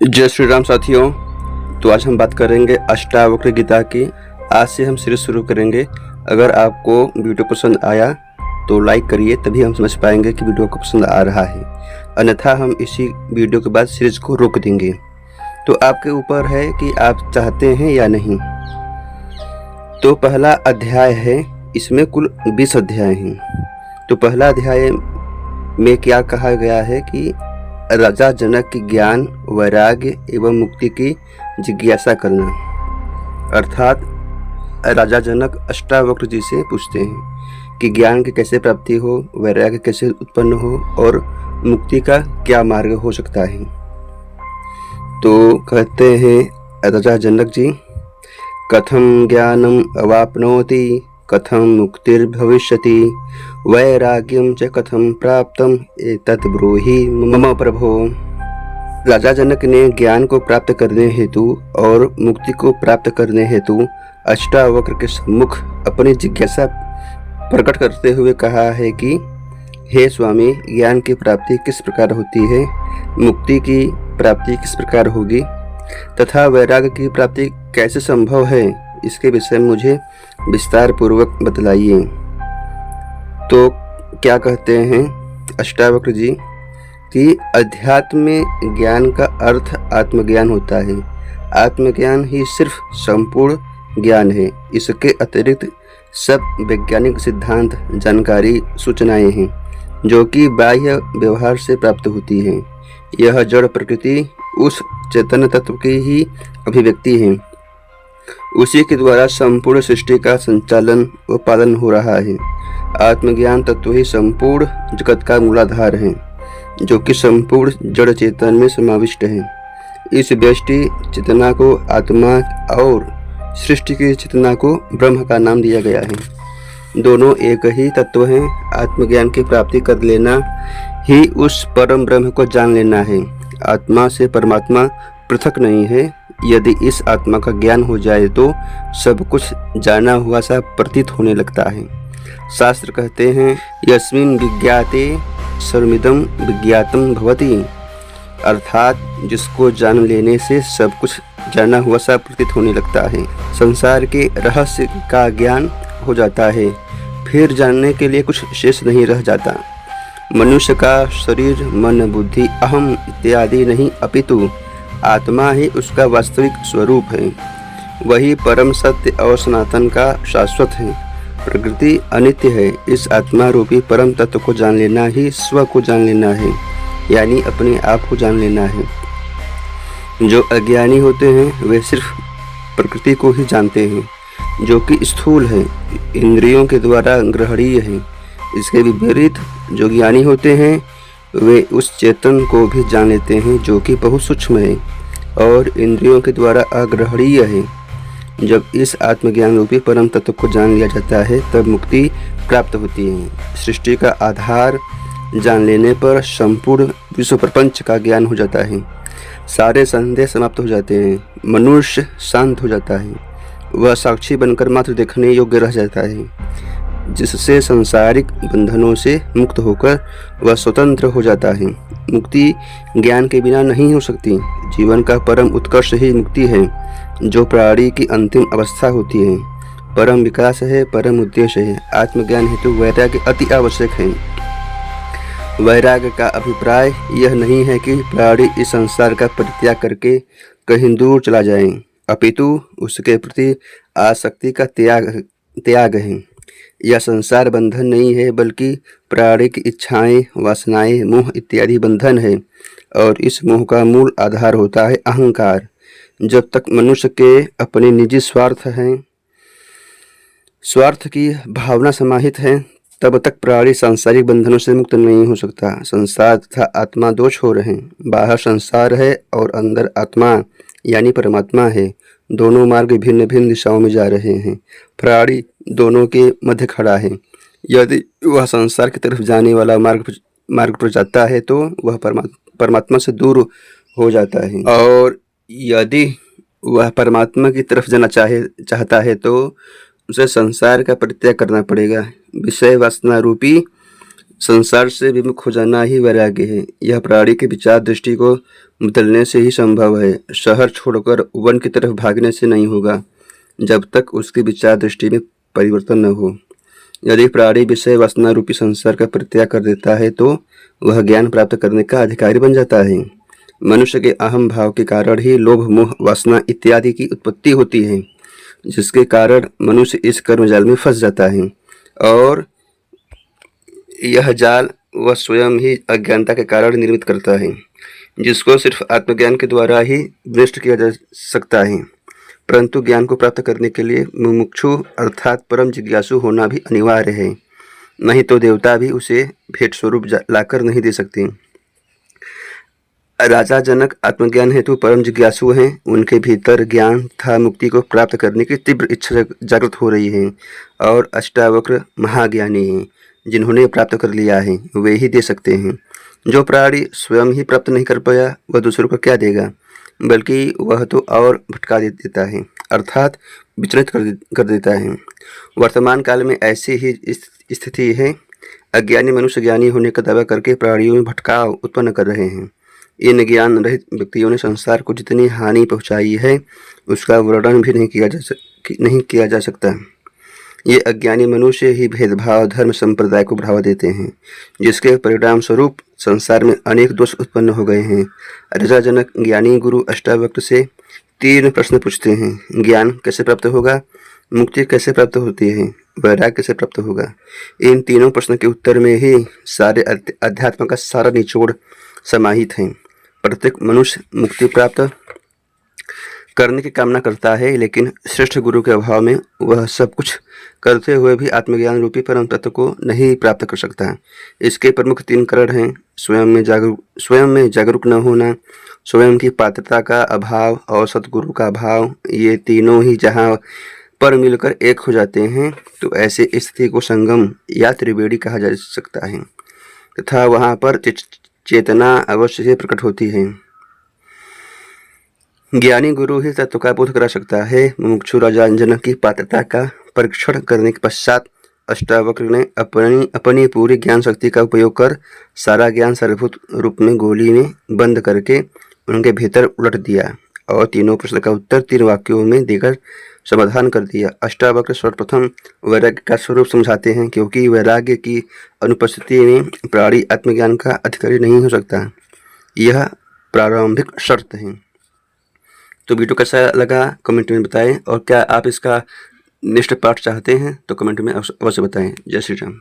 जय श्री राम साथियों। तो आज हम बात करेंगे अष्टावक्र गीता की। आज से हम सीरीज शुरू करेंगे। अगर आपको वीडियो पसंद आया तो लाइक करिए, तभी हम समझ पाएंगे कि वीडियो को पसंद आ रहा है, अन्यथा हम इसी वीडियो के बाद सीरीज को रोक देंगे। तो आपके ऊपर है कि आप चाहते हैं या नहीं। तो पहला अध्याय है, इसमें कुल 20 अध्याय हैं। तो पहला अध्याय में क्या कहा गया है कि राजा जनक की ज्ञान, वैराग्य एवं मुक्ति की जिज्ञासा करना। अर्थात राजा जनक अष्टावक्र जी से पूछते हैं कि ज्ञान की कैसे प्राप्ति हो, वैराग्य कैसे उत्पन्न हो और मुक्ति का क्या मार्ग हो सकता है। तो कहते हैं राजा जनक जी, कथम ज्ञानम अवाप्नोति कथम मुक्तिर्भविष्यति वैराग्यम च कथम प्राप्तम एतत् ब्रूहि मम प्रभो। राजा जनक ने ज्ञान को प्राप्त करने हेतु और मुक्ति को प्राप्त करने हेतु अष्टावक्र के सम्मुख अपनी जिज्ञासा प्रकट करते हुए कहा है कि हे स्वामी, ज्ञान की प्राप्ति किस प्रकार होती है, मुक्ति की प्राप्ति किस प्रकार होगी तथा वैराग्य की प्राप्ति कैसे संभव है, इसके विषय में मुझे विस्तार पूर्वक बतलाइए। तो क्या कहते हैं अष्टावक्र जी कि अध्यात्म में ज्ञान का अर्थ आत्मज्ञान होता है। आत्मज्ञान ही सिर्फ संपूर्ण ज्ञान है। इसके अतिरिक्त सब वैज्ञानिक सिद्धांत, जानकारी, सूचनाएं हैं जो कि बाह्य व्यवहार से प्राप्त होती हैं। यह जड़ प्रकृति उस चेतन तत्व की ही अभिव्यक्ति है। उसी के द्वारा संपूर्ण सृष्टि का संचालन व पालन हो रहा है। आत्मज्ञान तत्व ही संपूर्ण जगत का मूलाधार है, जो कि संपूर्ण जड़ चेतन में समाविष्ट है। इस व्यष्टि चेतना को आत्मा और सृष्टि की चेतना को ब्रह्म का नाम दिया गया है। दोनों एक ही तत्व हैं। आत्मज्ञान की प्राप्ति कर लेना ही उस परम ब्रह्म को जान लेना है। आत्मा से परमात्मा पृथक नहीं है। यदि इस आत्मा का ज्ञान हो जाए तो सब कुछ जाना हुआ सा प्रतीत होने लगता है। शास्त्र कहते हैं, यस्मिन् विज्ञाते सर्वमिदं विज्ञातम् भवति। अर्थात जिसको जान लेने से सब कुछ जाना हुआ सा प्रतीत होने लगता है। संसार के रहस्य का ज्ञान हो जाता है, फिर जानने के लिए कुछ शेष नहीं रह जाता। मनुष्य का शरीर, मन, बुद्धि, अहम इत्यादि नहीं, अपितु आत्मा ही उसका वास्तविक स्वरूप है। वही परम सत्य और सनातन का शाश्वत है। प्रकृति अनित्य है। इस आत्मा रूपी परम तत्व को जान लेना ही स्व को जान लेना है, यानी अपने आप को जान लेना है। जो अज्ञानी होते हैं वे सिर्फ प्रकृति को ही जानते हैं, जो कि स्थूल है, इंद्रियों के द्वारा ग्रहणीय है। इसके विपरीत जो ज्ञानी होते हैं वे उस चेतन को भी जान लेते हैं, जो कि बहुत सूक्ष्म है और इंद्रियों के द्वारा अग्रहणीय है। जब इस आत्मज्ञान रूपी परम तत्व को जान लिया जाता है तब मुक्ति प्राप्त होती है। सृष्टि का आधार जान लेने पर संपूर्ण विश्व प्रपंच का ज्ञान हो जाता है। सारे संदेह समाप्त हो जाते हैं। मनुष्य शांत हो जाता है। वह साक्षी बनकर मात्र देखने योग्य रह जाता है, जिससे सांसारिक बंधनों से मुक्त होकर वह स्वतंत्र हो जाता है। मुक्ति ज्ञान के बिना नहीं हो सकती। जीवन का परम उत्कर्ष ही मुक्ति है, जो प्राणी की अंतिम अवस्था होती है। परम विकास है, परम उद्देश्य है। आत्मज्ञान हेतु वैराग्य अति आवश्यक है। वैराग्य का अभिप्राय यह नहीं है कि प्राणी इस संसार का परित्याग करके कहीं दूर चला जाए, अपितु उसके प्रति आसक्ति का त्याग है। यह संसार बंधन नहीं है, बल्कि प्राणी की इच्छाएं, वासनाएं, मोह इत्यादि बंधन है और इस मोह का मूल आधार होता है अहंकार। जब तक मनुष्य के अपने निजी स्वार्थ की भावना समाहित है, तब तक प्राणी सांसारिक बंधनों से मुक्त नहीं हो सकता। संसार तथा आत्मा दो छोर हैं। बाहर संसार है और अंदर आत्मा यानी परमात्मा है। दोनों मार्ग भिन्न भिन्न दिशाओं में जा रहे हैं। प्राणी दोनों के मध्य खड़ा है। यदि वह संसार की तरफ जाने वाला मार्ग पर जाता है तो वह परमात्मा से दूर हो जाता है, और यदि वह परमात्मा की तरफ जाना चाहता है तो उसे संसार का परित्याग करना पड़ेगा। विषय वासना रूपी संसार से विमुख हो जाना ही वैराग्य है। यह प्राणी की विचार दृष्टि को बदलने से ही संभव है। शहर छोड़कर वन की तरफ भागने से नहीं होगा, जब तक उसकी विचार दृष्टि में परिवर्तन न हो। यदि प्राणी विषय वासना रूपी संसार का परित्याग कर देता है तो वह ज्ञान प्राप्त करने का अधिकारी बन जाता है। मनुष्य के अहम भाव के कारण ही लोभ, मोह, वासना इत्यादि की उत्पत्ति होती है, जिसके कारण मनुष्य इस कर्मजाल में फंस जाता है। और यह जाल वह स्वयं ही अज्ञानता के कारण निर्मित करता है, जिसको सिर्फ आत्मज्ञान के द्वारा ही नष्ट किया जा सकता है। परंतु ज्ञान को प्राप्त करने के लिए मुमुक्षु अर्थात परम जिज्ञासु होना भी अनिवार्य है, नहीं तो देवता भी उसे भेंट स्वरूप लाकर नहीं दे सकते। राजा जनक आत्मज्ञान हेतु परम जिज्ञासु हैं। उनके भीतर ज्ञान तथा मुक्ति को प्राप्त करने की तीव्र इच्छा जागृत हो रही है, और अष्टावक्र महाज्ञानी हैं, जिन्होंने प्राप्त कर लिया है, वे ही दे सकते हैं। जो प्राणी स्वयं ही प्राप्त नहीं कर पाया वह दूसरों को क्या देगा, बल्कि वह तो और भटका देता है, अर्थात विचलित कर देता है। वर्तमान काल में ऐसी ही स्थिति है। अज्ञानी मनुष्य ज्ञानी होने का दावा करके प्राणियों में भटकाव उत्पन्न कर रहे हैं। इन ज्ञान रहित व्यक्तियों ने संसार को जितनी हानि पहुंचाई है उसका वर्णन भी नहीं किया जा सकता। ये अज्ञानी मनुष्य ही भेदभाव, धर्म, संप्रदाय को बढ़ावा देते हैं, जिसके परिणाम स्वरूप संसार में अनेक दोष उत्पन्न हो गए हैं। राजा जनक ज्ञानी गुरु अष्टावक्र से 3 प्रश्न पूछते हैं। ज्ञान कैसे प्राप्त होगा, मुक्ति कैसे प्राप्त होती है, वैराग्य कैसे प्राप्त होगा। इन तीनों प्रश्न के उत्तर में ही सारे अध्यात्म का सारा निचोड़ समाहित है। प्रत्येक मनुष्य मुक्ति प्राप्त करने की कामना करता है, लेकिन श्रेष्ठ गुरु के अभाव में वह सब कुछ करते हुए भी आत्मज्ञान रूपी परम तत्व को नहीं प्राप्त कर सकता। इसके प्रमुख 3 कारण हैं: स्वयं में जागरूक न होना, स्वयं की पात्रता का अभाव और सतगुरु का अभाव। ये तीनों ही जहाँ पर मिलकर एक हो जाते हैं तो ऐसे स्थिति को संगम या त्रिवेणी कहा जा सकता है, तथा वहाँ पर चेतना अवश्य से प्रकट होती है। ज्ञानी गुरु ही तत्व का बोध करा सकता है। मुमुक्षु राजा जनक की पात्रता का परीक्षण करने के पश्चात अष्टावक्र ने अपनी पूरी ज्ञान शक्ति का उपयोग कर सारा ज्ञान सर्वभूत रूप में गोली में बंद करके उनके भीतर उलट दिया, और तीनों प्रश्न का उत्तर 3 वाक्यों में देकर समाधान कर दिया। अष्टावक्र सर्वप्रथम वैराग्य का स्वरूप समझाते हैं, क्योंकि वैराग्य की अनुपस्थिति में प्राणी आत्मज्ञान का अधिकारी नहीं हो सकता। यह प्रारंभिक शर्त है। तो वीडियो कैसा लगा कमेंट में बताएं, और क्या आप इसका नेक्स्ट पार्ट चाहते हैं तो कमेंट में अवश्य बताएं। जय श्री राम।